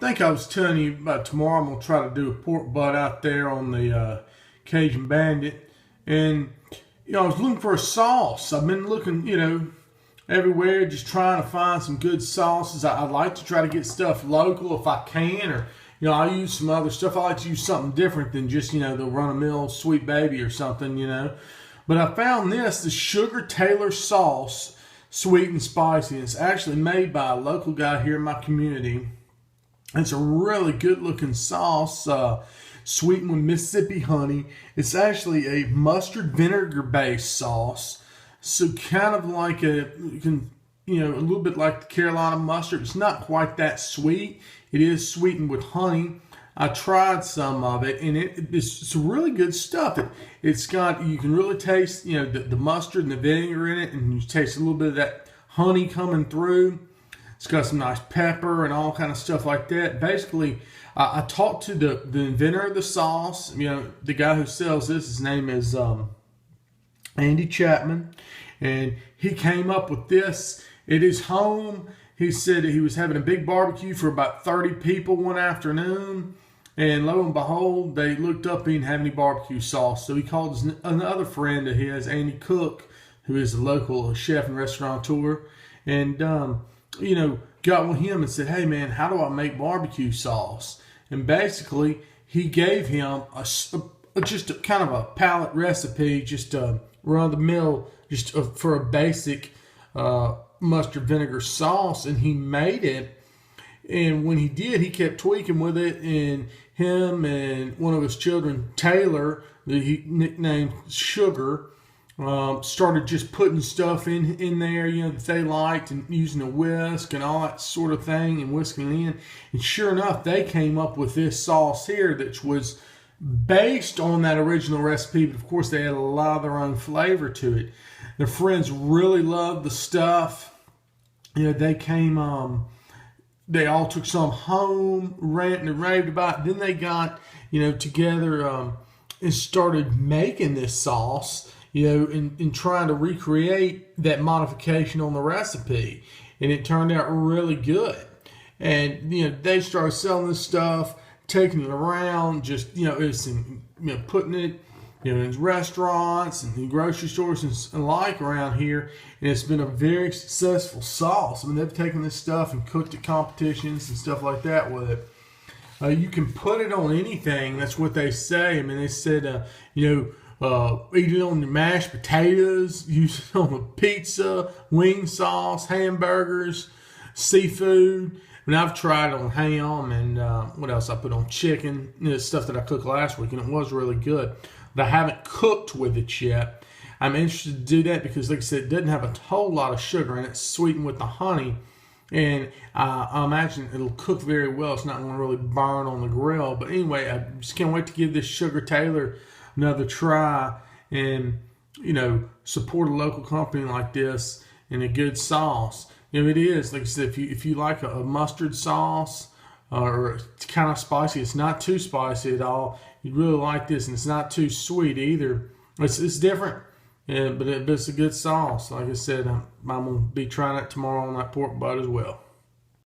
think I was telling you about tomorrow. I'm gonna try to do a pork butt out there on the Cajun Bandit, and I was looking for a sauce. I've been looking, everywhere, just trying to find some good sauces. I like to try to get stuff local if I can, or I use some other stuff. I like to use something different than just the run-of-the-mill Sweet Baby or something. But I found the Sugar Taylor sauce, sweet and spicy. It's actually made by a local guy here in my community. It's a really good looking sauce, sweetened with Mississippi honey. It's actually a mustard vinegar based sauce. So kind of like a little bit like the Carolina mustard. It's not quite that sweet. It is sweetened with honey. I tried some of it, and it's really good stuff. It's got, you can really taste the mustard and the vinegar in it, and you taste a little bit of that honey coming through. It's got some nice pepper and all kind of stuff like that. Basically, I talked to the inventor of the sauce. The guy who sells this, his name is Andy Chapman, and he came up with this at his home. He said he was having a big barbecue for about 30 people one afternoon, and lo and behold, they looked up, he didn't have any barbecue sauce. So he called another friend of his, Andy Cook, who is a local chef and restaurateur, and got with him and said, "Hey man, how do I make barbecue sauce?" And basically, he gave him just a kind of a palate recipe, just run of the mill, just for a basic mustard vinegar sauce, and he made it. And when he did, he kept tweaking with it, and him and one of his children, Taylor, that he nicknamed Sugar, started just putting stuff in there, that they liked, and using a whisk and all that sort of thing, and whisking it in. And sure enough, they came up with this sauce here that was based on that original recipe, but of course they had a lot of their own flavor to it. Their friends really loved the stuff. They came, they all took some home, ranted and raved about it. Then they got, together and started making this sauce, and trying to recreate that modification on the recipe. And it turned out really good. And, they started selling this stuff, taking it around, just, putting it, in restaurants and in grocery stores and like around here. And it's been a very successful sauce. I mean, they've taken this stuff and cooked at competitions and stuff like that with it. You can put it on anything. That's what they say. I mean, they said, eat it on your mashed potatoes, use it on a pizza, wing sauce, hamburgers, seafood. And I've tried it on ham and what else I put on chicken, stuff that I cooked last week, and it was really good. But I haven't cooked with it yet. I'm interested to do that because, like I said, it doesn't have a whole lot of sugar in it. It's sweetened with the honey, and I imagine it'll cook very well. It's not going to really burn on the grill. But anyway, I just can't wait to give this Sugar Taylor another try and, support a local company like this and a good sauce. It is, like I said, if you like a mustard sauce or it's kind of spicy, it's not too spicy at all. You'd really like this, and it's not too sweet either. It's different, but it's a good sauce. Like I said, I'm going to be trying it tomorrow on that pork butt as well.